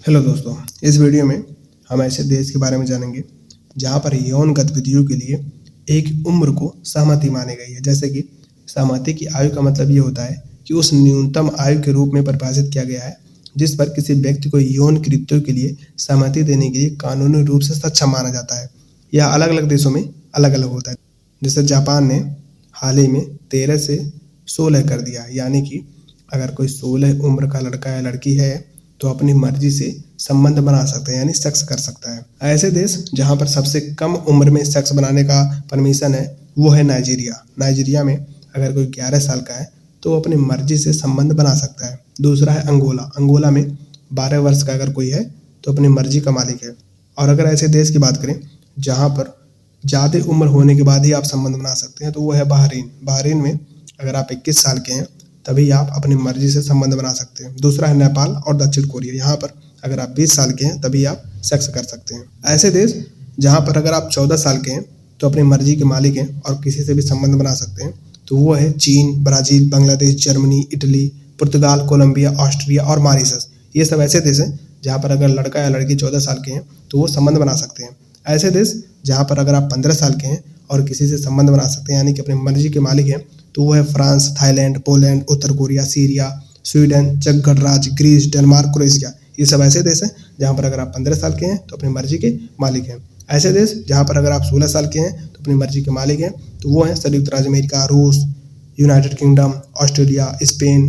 Hello दोस्तों, इस video में हम ऐसे देश के बारे में जानेंगे जहाँ पर यौन गतिविधियों के लिए एक उम्र को सहमति मानी गई है। जैसे कि सहमति की आयु का मतलब ये होता है कि उस न्यूनतम आयु के रूप में परिभाषित किया गया है जिस पर किसी व्यक्ति को यौन कृत्यों के लिए सहमति देने के लिए कानूनी रूप से सक्षम माना जाता है। यह अलग अलग देशों में अलग अलग होता है। जैसे जापान ने हाल ही में 13 से 16 कर दिया, यानी कि अगर कोई 16 उम्र का लड़का या लड़की है तो अपनी मर्जी से संबंध बना सकता है, यानी सेक्स कर सकता है। ऐसे देश जहां पर सबसे कम उम्र में सेक्स बनाने का परमिशन है वो है नाइजीरिया। नाइजीरिया में अगर कोई 11 साल का है तो वो अपनी मर्जी से संबंध बना सकता है। दूसरा है अंगोला। अंगोला में 12 वर्ष का अगर कोई है तो अपनी मर्जी का मालिक है। और अगर ऐसे देश की बात करें जहाँ पर ज़्यादा उम्र होने के बाद ही आप संबंध बना सकते हैं तो वो है बहरीन। बहरीन में अगर आप 21 साल के हैं तभी आप अपनी मर्जी से संबंध बना सकते हैं। दूसरा है नेपाल और दक्षिण कोरिया। यहाँ पर अगर आप 20 साल के हैं तभी आप सेक्स कर सकते हैं। ऐसे देश जहाँ पर अगर आप 14 साल के हैं तो अपनी मर्जी के मालिक हैं और किसी से भी संबंध बना सकते हैं तो वो है चीन, ब्राज़ील, बांग्लादेश, जर्मनी, इटली, पुर्तगाल, कोलंबिया, ऑस्ट्रिया और मॉरिशस। ये सब ऐसे देश हैं जहाँ पर अगर लड़का या लड़की 14 साल के हैं तो वो संबंध बना सकते हैं। ऐसे देश जहाँ पर अगर आप 15 साल के हैं और किसी से संबंध बना सकते हैं, यानी कि अपनी मर्जी के मालिक हैं, तो वो है फ्रांस, थाईलैंड, पोलैंड, उत्तर कोरिया, सीरिया, स्वीडन, चेक गणराज्य, ग्रीस, डेनमार्क, क्रोएशिया। ये सब ऐसे देश हैं जहाँ पर अगर आप 15 साल के हैं तो अपनी मर्जी के मालिक हैं। ऐसे देश जहाँ पर अगर आप 16 साल के हैं तो अपनी मर्जी के मालिक हैं तो वो हैं संयुक्त राज्य अमेरिका, रूस, United Kingdom, Australia, Spain,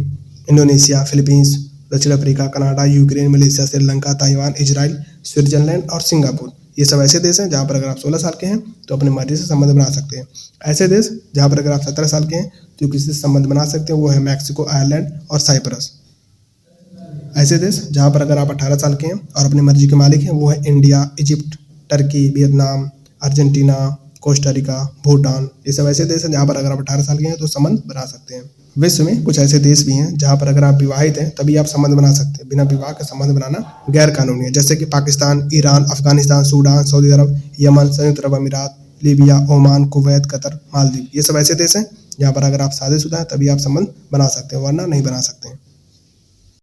Indonesia, Philippines, दक्षिण Africa, Canada, Ukraine, Malaysia, Sri Lanka, Taiwan, Israel, Switzerland और सिंगापुर। ये सब ऐसे देश हैं जहाँ पर अगर आप 16 साल के हैं तो अपनी मर्जी से संबंध बना सकते हैं। ऐसे देश जहाँ पर अगर आप 17 साल के हैं तो किसी से संबंध बना सकते हैं, वो है मैक्सिको, आयरलैंड और साइप्रस। ऐसे देश जहाँ पर अगर आप 18 साल के हैं और अपनी मर्जी के मालिक हैं वो है India, Egypt, Turkey, Vietnam, Argentina, Costa Rica, Bhutan. ये सब ऐसे देश हैं जहाँ पर अगर आप 18 साल के हैं तो संबंध बना सकते हैं। विश्व में कुछ ऐसे देश भी हैं जहाँ पर अगर आप विवाहित हैं तभी आप संबंध बना सकते हैं। बिना विवाह के संबंध बनाना गैर कानूनी है। जैसे कि Pakistan, Iran, Afghanistan, Sudan, Saudi Arab, Yemen, संयुक्त अरब अमीरात, Libya, Oman, Kuwait, Qatar, Maldives. ये सब ऐसे देश हैं जहाँ पर अगर आप शादीशुदा हैं तभी आप संबंध बना सकते हैं, वरना नहीं बना सकते हैं।